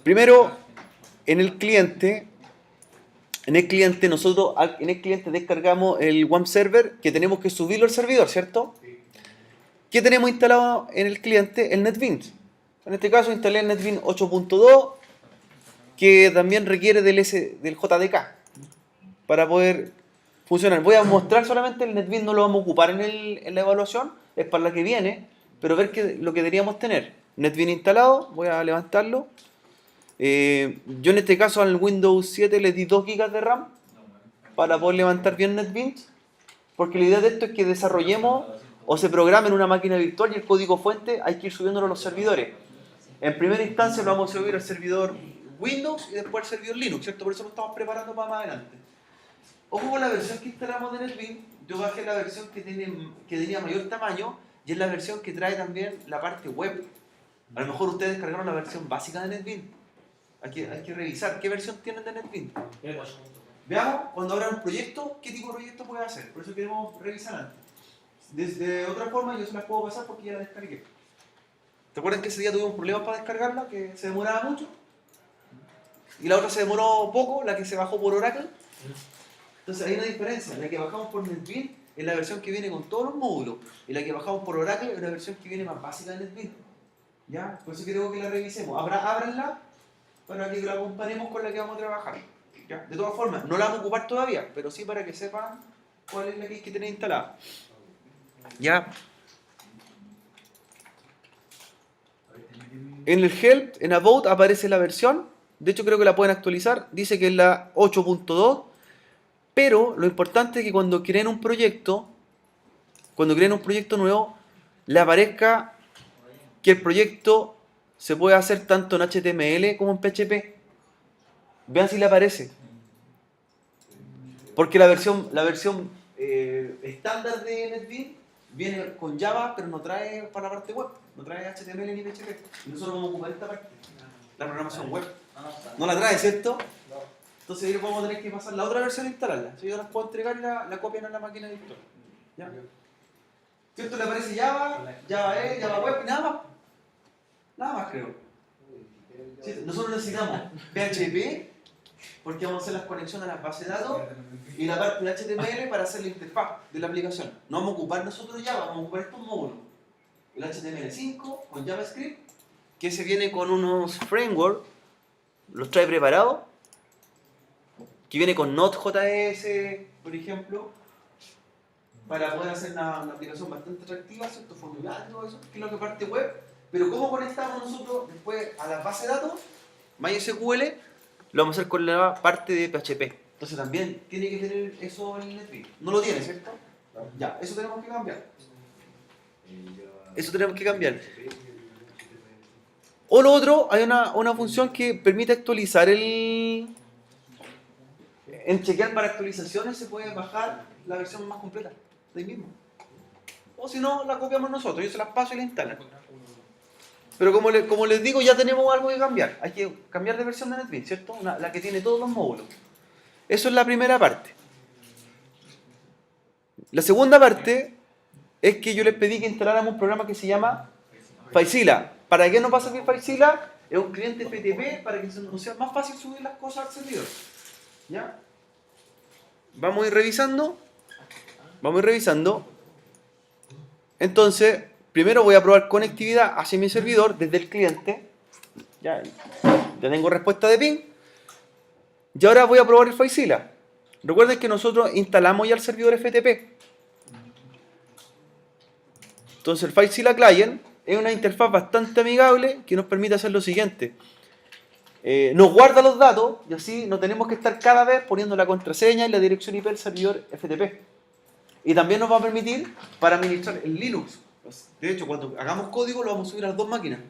Primero, en el cliente nosotros en el cliente descargamos el WAMP server que tenemos que subirlo al servidor, ¿cierto? ¿Qué tenemos instalado en el cliente? El NetBeans. En este caso instalé el NetBeans 8.2 que también requiere del JDK para poder funcionar. Voy a mostrar solamente el NetBeans, no lo vamos a ocupar en la evaluación, es para la que viene, pero ver lo que deberíamos tener. NetBeans instalado, voy a levantarlo. Yo en este caso al Windows 7 le di 2 GB de RAM para poder levantar bien NetBeans, porque la idea de esto es que desarrollemos o se programe en una máquina virtual y el código fuente hay que ir subiéndolo a los servidores. En primera instancia lo vamos a subir al servidor Windows y después al servidor Linux, ¿cierto? Por eso lo estamos preparando para más adelante. Ojo con la versión que instalamos de NetBeans, yo bajé la versión que tenía mayor tamaño y es la versión que trae también la parte web. A lo mejor ustedes descargaron la versión básica de NetBeans. Hay que revisar qué versión tienen de NetBeans. Veamos, cuando abran un proyecto, qué tipo de proyecto puede hacer. Por eso queremos revisar antes. De otra forma, yo se las puedo pasar porque ya la descargué. ¿Te acuerdas que ese día tuvimos problemas para descargarla? Que se demoraba mucho. Y la otra se demoró poco, la que se bajó por Oracle. Entonces hay una diferencia. La que bajamos por NetBeans es la versión que viene con todos los módulos. Y la que bajamos por Oracle es la versión que viene más básica de NetBeans. ¿Ya? Por eso creo que la revisemos. Ábranla para que la comparemos con la que vamos a trabajar. ¿Ya? De todas formas, no la vamos a ocupar todavía, pero sí para que sepan cuál es la que hay que tener instalada. ¿Ya? En el help, en about, aparece la versión. De hecho, creo que la pueden actualizar. Dice que es la 8.2. Pero lo importante es que cuando creen un proyecto nuevo, le aparezca que el proyecto se puede hacer tanto en HTML como en PHP. Vean si le aparece. Porque la versión estándar de NetBeans viene con Java, pero no trae para la parte web. No trae HTML ni PHP. Y nosotros vamos a ocupar esta parte, la programación web. No la trae, ¿cierto? Entonces ahí vamos a tener que pasar la otra versión e instalarla. Si yo las puedo entregar y la copian en la máquina virtual. ¿Ya? ¿Cierto? Le aparece Java, Java Web y nada más. Nada más creo. ¿Sí? Nosotros necesitamos PHP porque vamos a hacer las conexiones a las bases de datos y la parte de HTML para hacer la interfaz de la aplicación. No vamos a ocupar nosotros Java, vamos a ocupar estos módulos. El HTML5 con JavaScript, que se viene con unos frameworks, los trae preparados, que viene con Node.js, por ejemplo, para poder hacer una aplicación bastante atractiva, ¿cierto? Formulario y todo eso, que es lo que parte web. Pero ¿cómo conectamos nosotros después a la base de datos? MySQL lo vamos a hacer con la parte de PHP. Entonces también tiene que tener eso en el NetBeans. No lo tiene, ¿cierto? Ya, eso tenemos que cambiar. Eso tenemos que cambiar. O lo otro, hay una función que permite actualizar en chequear para actualizaciones se puede bajar la versión más completa de ahí mismo. O si no, la copiamos nosotros, yo se las paso y la instalan. Pero como les digo, ya tenemos algo que cambiar. Hay que cambiar de versión de NetBeans, ¿cierto? La que tiene todos los módulos. Eso es la primera parte. La segunda parte es que yo les pedí que instaláramos un programa que se llama FileZilla. ¿Para qué nos va a servir FileZilla? Es un cliente FTP para que nos sea más fácil subir las cosas al servidor. ¿Ya? Vamos a ir revisando. Entonces, primero voy a probar conectividad hacia mi servidor desde el cliente. Ya tengo respuesta de ping. Y ahora voy a probar el FileZilla. Recuerden que nosotros instalamos ya el servidor FTP. Entonces el FileZilla Client es una interfaz bastante amigable que nos permite hacer lo siguiente. Nos guarda los datos y así no tenemos que estar cada vez poniendo la contraseña y la dirección IP del servidor FTP. Y también nos va a permitir para administrar el Linux. De hecho, cuando hagamos código lo vamos a subir a las dos máquinas.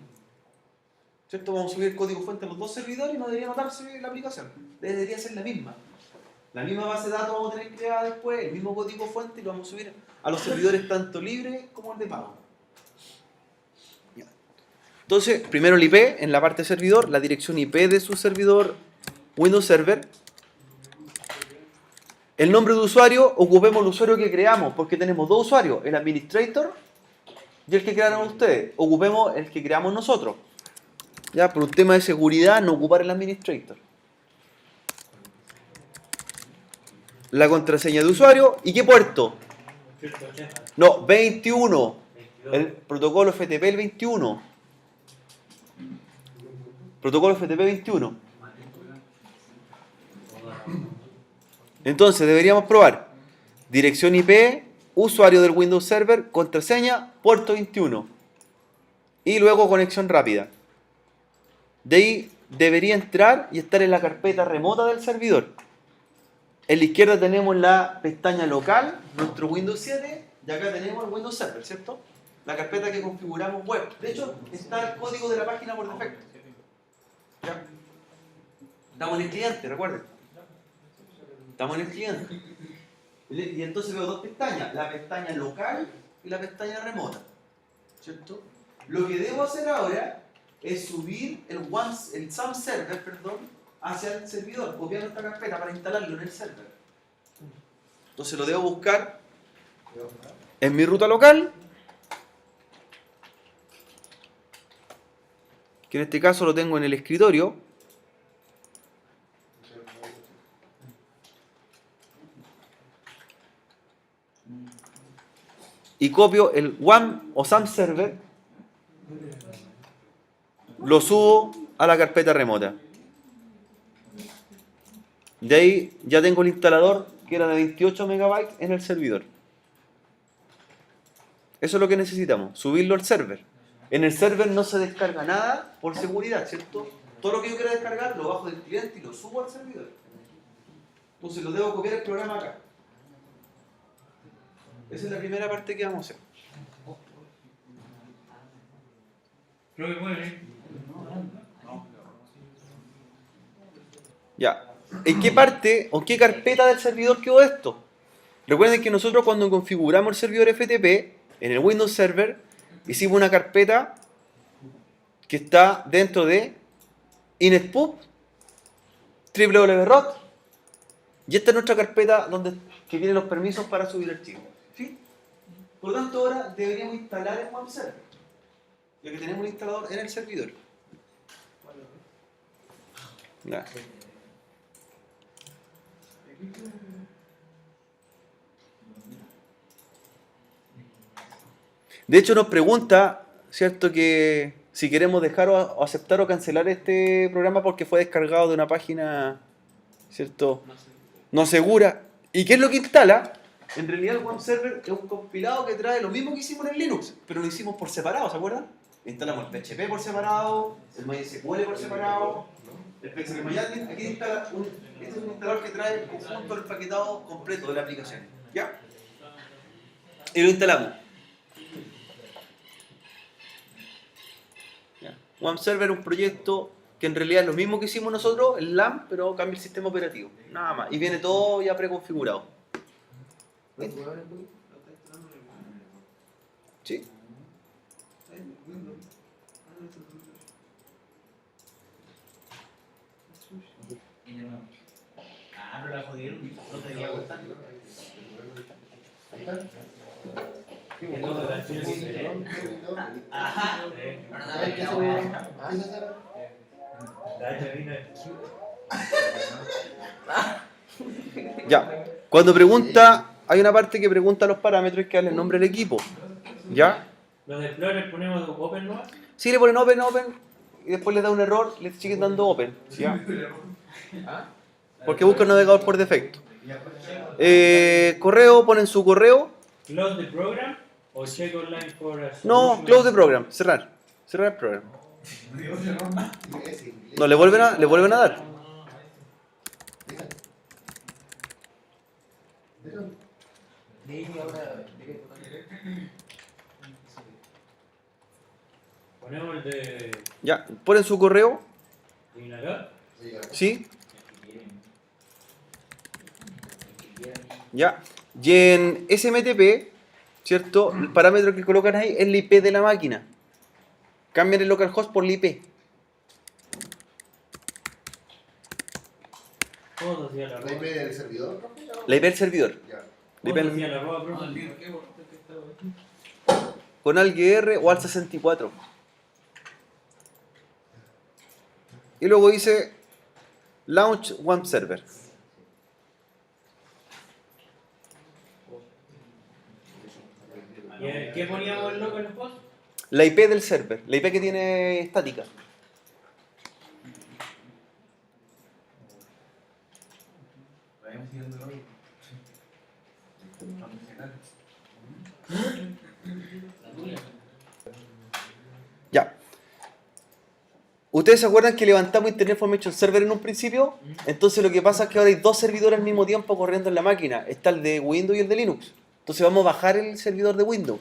¿Cierto? Vamos a subir el código fuente a los dos servidores y no debería notarse la aplicación. Debería ser la misma. La misma base de datos vamos a tener creada después, el mismo código fuente y lo vamos a subir a los servidores tanto libres como el de pago. Entonces, primero el IP en la parte servidor, la dirección IP de su servidor Windows Server. El nombre de usuario, ocupemos el usuario que creamos, porque tenemos dos usuarios, el administrator y el que crearon ustedes. Ocupemos el que creamos nosotros. Ya, por un tema de seguridad, no ocupar el administrator. La contraseña de usuario. ¿Y qué puerto? 180. No, 21. 22. El protocolo FTP el 21. Protocolo FTP 21. Entonces deberíamos probar dirección IP, usuario del Windows Server, contraseña, puerto 21. Y luego conexión rápida. De ahí debería entrar y estar en la carpeta remota del servidor. En la izquierda tenemos la pestaña local, nuestro Windows 7, y acá tenemos el Windows Server, ¿cierto? La carpeta que configuramos web. De hecho, está el código de la página por defecto. ¿Ya? Estamos en el cliente, recuerden. Estamos en el cliente. Y entonces veo dos pestañas, la pestaña local y la pestaña remota. ¿Cierto? Lo que debo hacer ahora es subir el SAM server, hacia el servidor, copiar esta carpeta para instalarlo en el server. Entonces lo debo buscar en mi ruta local, que en este caso lo tengo en el escritorio. Y copio el WAM o SAM server, lo subo a la carpeta remota. De ahí ya tengo el instalador que era de 28 megabytes en el servidor. Eso es lo que necesitamos, subirlo al server. En el server no se descarga nada por seguridad, ¿cierto? Todo lo que yo quiera descargar lo bajo del cliente y lo subo al servidor. Entonces lo debo copiar el programa acá. Esa es la primera parte que vamos a hacer. Creo que muere. Ya. ¿En qué parte o en qué carpeta del servidor quedó esto? Recuerden que nosotros cuando configuramos el servidor FTP en el Windows Server hicimos una carpeta que está dentro de inetpub www.rot y esta es nuestra carpeta que tiene los permisos para subir archivos. ¿Sí? Por lo tanto ahora deberíamos instalar el web server, ya que tenemos un instalador en el servidor. Ya. De hecho nos pregunta, ¿cierto?, que si queremos dejar o aceptar o cancelar este programa porque fue descargado de una página, ¿cierto?, no segura. ¿Y qué es lo que instala? En realidad el web server es un compilado que trae lo mismo que hicimos en Linux, pero lo hicimos por separado, ¿se acuerdan? Instalamos el PHP por separado, el MySQL por separado, el PXMyAdmin. Aquí instala este es un instalador que trae el conjunto del paquetado completo de la aplicación, ¿ya? Y lo instalamos. One Server es un proyecto que en realidad es lo mismo que hicimos nosotros, el LAM, pero cambia el sistema operativo, nada más. Y viene todo ya preconfigurado. ¿Sí? Ah, no la jodieron, no tenía vuelta. Ajá. Ya. Cuando pregunta, hay una parte que pregunta los parámetros que darle el nombre al equipo. ¿Ya? Los de Explorer ponemos Open ¿no? Si le ponen open, y después le da un error, le siguen dando open. ¿Ya? Porque busca el navegador por defecto. Correo, ponen su correo. Close the program o check online for a No, close the program, cerrar. Cerrar el programa. No, le vuelven a dar. Ponemos el de Ya, ponen su correo. Ignarat. ¿Sí? Ya. Y en SMTP, ¿cierto? El parámetro que colocan ahí es la IP de la máquina. Cambian el localhost por la IP. Todos hacían la ¿La IP del servidor? La IP del servidor. Ya. La IP Todos del- hacían la ropa, bro. con ALGR o al 64. y luego dice Launch Web Server. ¿Y qué poníamos el loco en los posts? La IP del server, la IP que tiene estática. Ya. ¿Ustedes se acuerdan que levantamos Internet Information Server en un principio? Entonces lo que pasa es que ahora hay dos servidores al mismo tiempo corriendo en la máquina. Está el de Windows y el de Linux. Entonces vamos a bajar el servidor de Windows.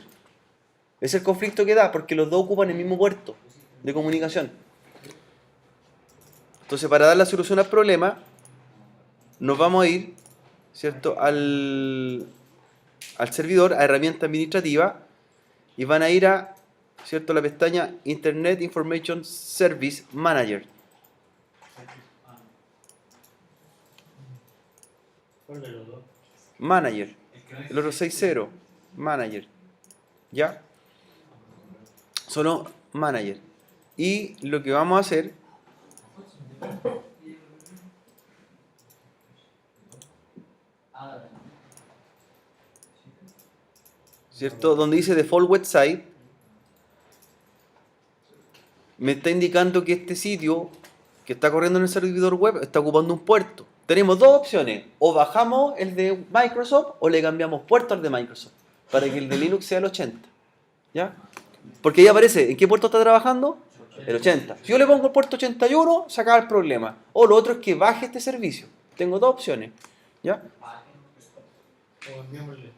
Es el conflicto que da, porque los dos ocupan el mismo puerto de comunicación. Entonces, para dar la solución al problema, nos vamos a ir, ¿cierto?, al servidor, a herramienta administrativa, y van a ir a, ¿cierto?, la pestaña Internet Information Service Manager. ¿Cuál de los dos? Manager. El otro 6.0. Manager. ¿Ya? Solo Manager. Y lo que vamos a hacer, ¿cierto? Donde dice Default Website, me está indicando que este sitio que está corriendo en el servidor web está ocupando un puerto. Tenemos dos opciones: o bajamos el de Microsoft o le cambiamos puerto al de Microsoft para que el de Linux sea el 80. ¿Ya? Porque ahí aparece en qué puerto está trabajando. El 80. Si yo le pongo el puerto 81, se acaba el problema. O lo otro es que baje este servicio. Tengo dos opciones. ¿Ya? O enviémosle.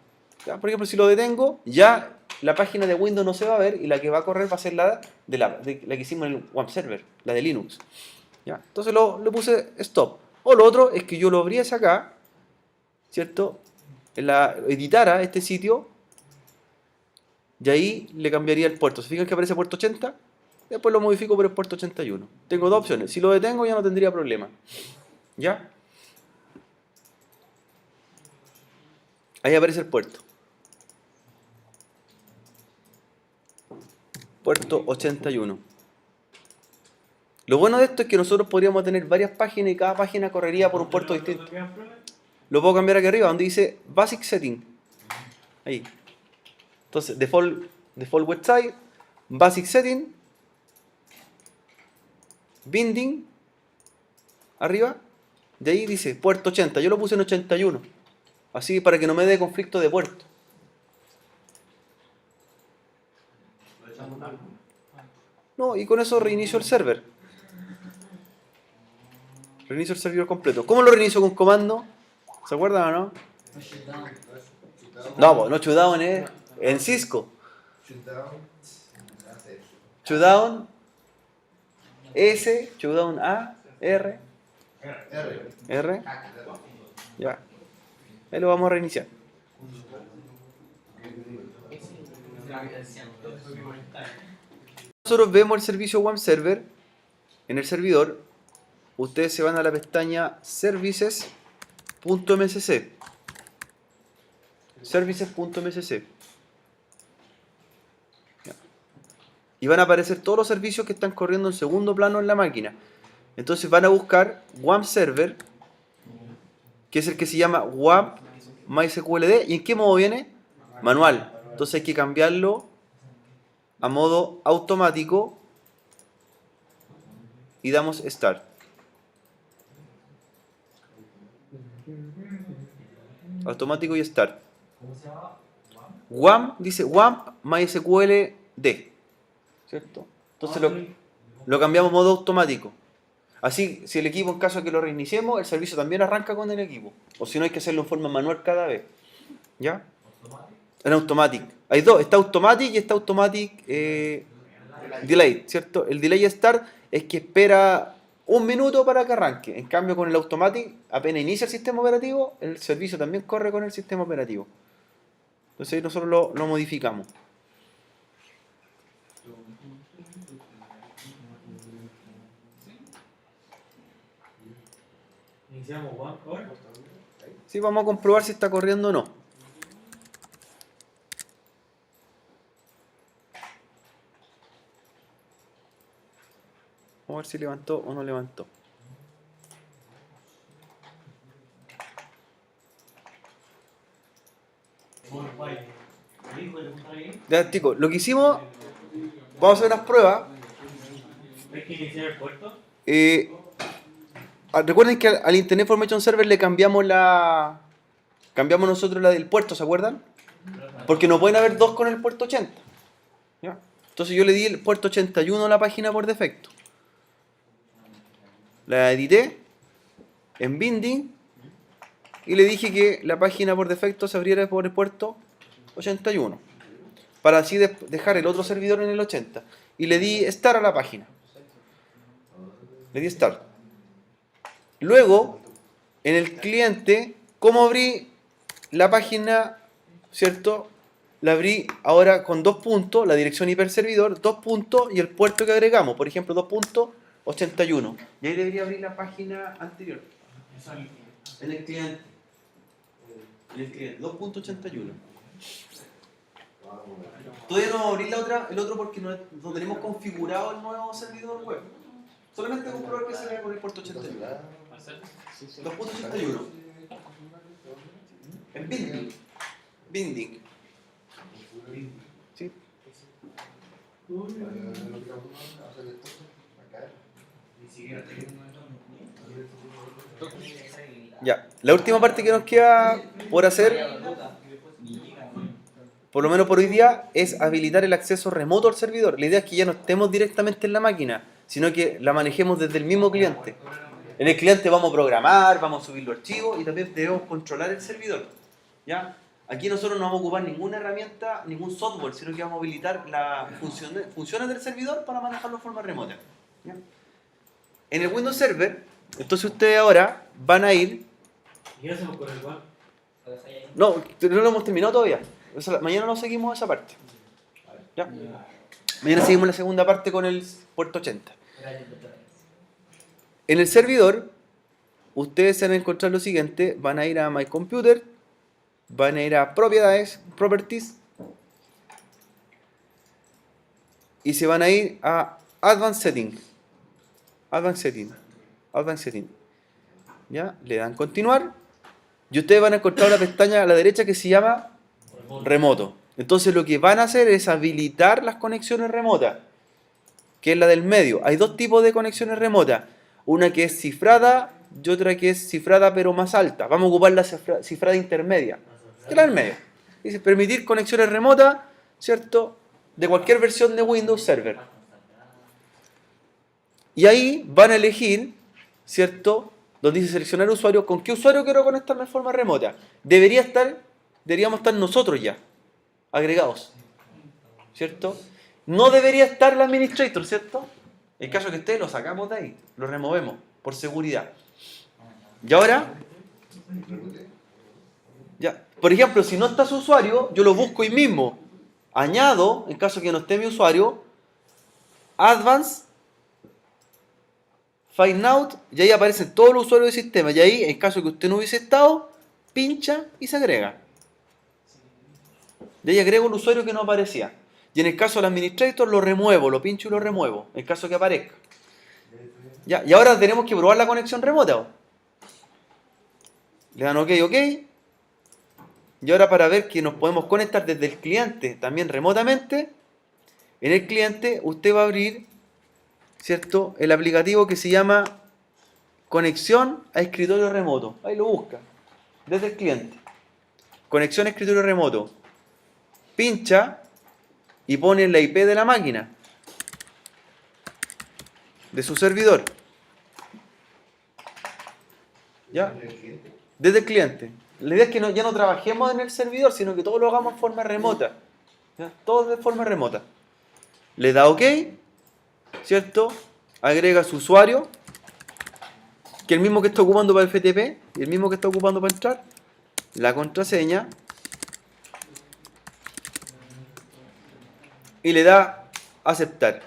¿Ya? Por ejemplo, si lo detengo, ya la página de Windows no se va a ver y la que va a correr va a ser la la que hicimos en el web server, la de Linux. ¿Ya? Entonces le puse stop. O lo otro es que yo lo abriese acá, ¿cierto? Editara este sitio y ahí le cambiaría el puerto. ¿Se fijan que aparece puerto 80? Después lo modifico por el puerto 81. Tengo dos opciones. Si lo detengo ya no tendría problema. ¿Ya? Ahí aparece el puerto. Puerto 81. Lo bueno de esto es que nosotros podríamos tener varias páginas y cada página correría por un puerto distinto. Lo puedo cambiar aquí arriba, donde dice Basic Setting. Ahí. Entonces, Default Website, Basic Setting, Binding, arriba. De ahí dice puerto 80. Yo lo puse en 81. Así para que no me dé conflicto de puerto. No, y con eso reinicio el server. Reinicio el servidor completo. ¿Cómo lo reinicio con comando? ¿Se acuerdan o no? No, pues no shutdown es en Cisco. Shutdown S, shutdown A, R, R. Ya. Ahí lo vamos a reiniciar. Nosotros vemos el servicio web server en el servidor. Ustedes se van a la pestaña services.msc. Services.msc. Y van a aparecer todos los servicios que están corriendo en segundo plano en la máquina. Entonces van a buscar WAMP Server, que es el que se llama WAMP MySQLD. ¿Y en qué modo viene? Manual. Entonces hay que cambiarlo a modo automático y damos Start. Automático y Start. WAMP dice WAMP MySQLD. ¿Cierto? Entonces lo cambiamos a modo automático. Así, si el equipo, en caso de que lo reiniciemos, el servicio también arranca con el equipo. O si no, hay que hacerlo en forma manual cada vez. ¿Ya? En automatic. Hay dos, está automatic y está automatic delay, ¿cierto? El delay start es que espera un minuto para que arranque. En cambio, con el automatic, apenas inicia el sistema operativo, el servicio también corre con el sistema operativo. Entonces ahí nosotros lo modificamos. Iniciamos One Core. Sí, vamos a comprobar si está corriendo o no. Vamos a ver si levantó o no levantó. Ya, chicos, lo que hicimos, vamos a hacer unas pruebas. ¿Hay que iniciar el puerto? Recuerden que al Internet Information Server le cambiamos nosotros la del puerto, ¿se acuerdan? Porque no pueden haber dos con el puerto 80. ¿Ya? Entonces yo le di el puerto 81 a la página por defecto. La edité en Binding y le dije que la página por defecto se abriera por el puerto 81 para así dejar el otro servidor en el 80 y le di Start a la página. Le di Start. Luego, en el cliente, ¿cómo abrí la página? ¿Cierto? La abrí ahora con 2 puntos, la dirección hiperservidor, 2 puntos y el puerto que agregamos, por ejemplo, 2.81. Y ahí debería abrir la página anterior. En el cliente. En el cliente, 2.81. Todavía no abrí el otro porque no tenemos configurado el nuevo servidor web. Solamente comprobar que se vea con el puerto 81. 2.81. En Binding. Binding. ¿Sí? Ya, la última parte que nos queda por hacer, por lo menos por hoy día, es habilitar el acceso remoto al servidor. La idea es que ya no estemos directamente en la máquina, sino que la manejemos desde el mismo cliente. En el cliente vamos a programar, vamos a subir los archivos y también debemos controlar el servidor. ¿Ya? Aquí nosotros no vamos a ocupar ninguna herramienta, ningún software, sino que vamos a habilitar las funciones del servidor para manejarlo de forma remota. ¿Ya? En el Windows Server, entonces ustedes ahora van a ir... ¿Y qué hacemos con el WAN? No lo hemos terminado todavía. O sea, mañana no seguimos esa parte. ¿Ya? Mañana seguimos la segunda parte con el puerto 80. En el servidor, ustedes se van a encontrar lo siguiente. Van a ir a My Computer, van a ir a Propiedades, Properties, y se van a ir a Advanced Setting. Advanced Setting. Advanced Setting. ¿Ya? Le dan continuar. Y ustedes van a encontrar una pestaña a la derecha que se llama Remoto. Entonces lo que van a hacer es habilitar las conexiones remotas, que es la del medio. Hay dos tipos de conexiones remotas. Una que es cifrada y otra que es cifrada pero más alta. Vamos a ocupar la cifrada intermedia, que es la del medio. Dice permitir conexiones remotas, ¿cierto? De cualquier versión de Windows Server. Y ahí van a elegir, ¿cierto? Donde dice seleccionar usuario, ¿con qué usuario quiero conectarme de forma remota? Deberíamos estar nosotros ya, agregados, ¿cierto? No debería estar el administrator, ¿cierto? En caso que esté, lo sacamos de ahí, lo removemos, por seguridad. Y ahora, ya, por ejemplo, si no está su usuario, yo lo busco ahí mismo. Añado, en caso que no esté mi usuario, Advanced, Find Out, y ahí aparecen todos los usuarios del sistema. Y ahí, en caso que usted no hubiese estado, pincha y se agrega. Y ahí agrego el usuario que no aparecía. Y en el caso del administrator lo remuevo, lo pincho y lo remuevo, en caso que aparezca. Ya, y ahora tenemos que probar la conexión remota. Le dan OK. Y ahora para ver que nos podemos conectar desde el cliente también remotamente, en el cliente usted va a abrir, ¿cierto?, el aplicativo que se llama Conexión a Escritorio Remoto. Ahí lo busca, desde el cliente. Conexión a Escritorio Remoto. Pincha y pone la IP de la máquina, de su servidor. ¿Ya? Desde el cliente. La idea es que ya no trabajemos en el servidor, sino que todo lo hagamos de forma remota. ¿Ya? Todo de forma remota. Le da OK, ¿cierto? Agrega su usuario, que es el mismo que está ocupando para el FTP y el mismo que está ocupando para entrar. La contraseña. Y le da aceptar.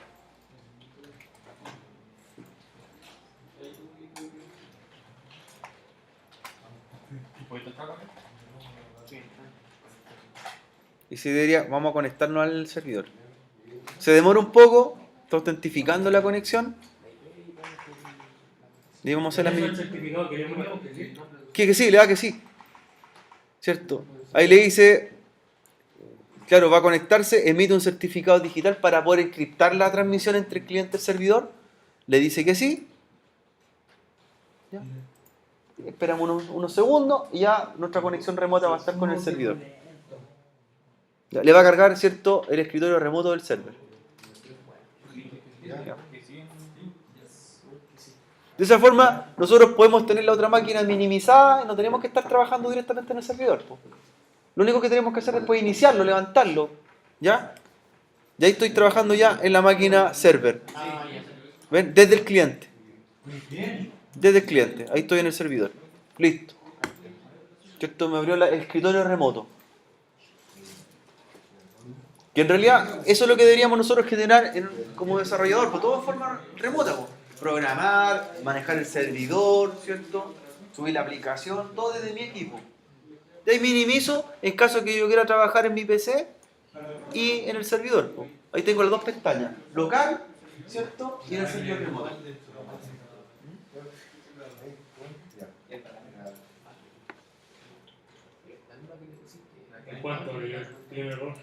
Y se diría, vamos a conectarnos al servidor. Se demora un poco, está autentificando la conexión. Y vamos a hacer la Eso es mini- el certificado que le hemos dado. que sí, le da que sí. ¿Cierto? Ahí le dice, claro, va a conectarse, emite un certificado digital para poder encriptar la transmisión entre el cliente y el servidor. Le dice que sí. ¿Ya? Esperamos unos segundos y ya nuestra conexión remota va a estar con el servidor. Ya, le va a cargar, ¿cierto?, el escritorio remoto del server. Ya. De esa forma, nosotros podemos tener la otra máquina minimizada y no tenemos que estar trabajando directamente en el servidor. Po. Lo único que tenemos que hacer es pues, iniciarlo, levantarlo. ¿Ya? Y ahí estoy trabajando ya en la máquina server. ¿Ven? Desde el cliente. Desde el cliente. Ahí estoy en el servidor. Listo. ¿Cierto? Me abrió el escritorio remoto. Que en realidad eso es lo que deberíamos nosotros generar como desarrollador, pues todo de forma remota, pues. Programar, manejar el servidor, ¿cierto? Subir la aplicación, todo desde mi equipo. De ahí minimizo en caso que yo quiera trabajar en mi PC y en el servidor. Pues. Ahí tengo las dos pestañas, local, ¿cierto? Y en el servidor remoto. ¿En cuánto? ¿El primer error?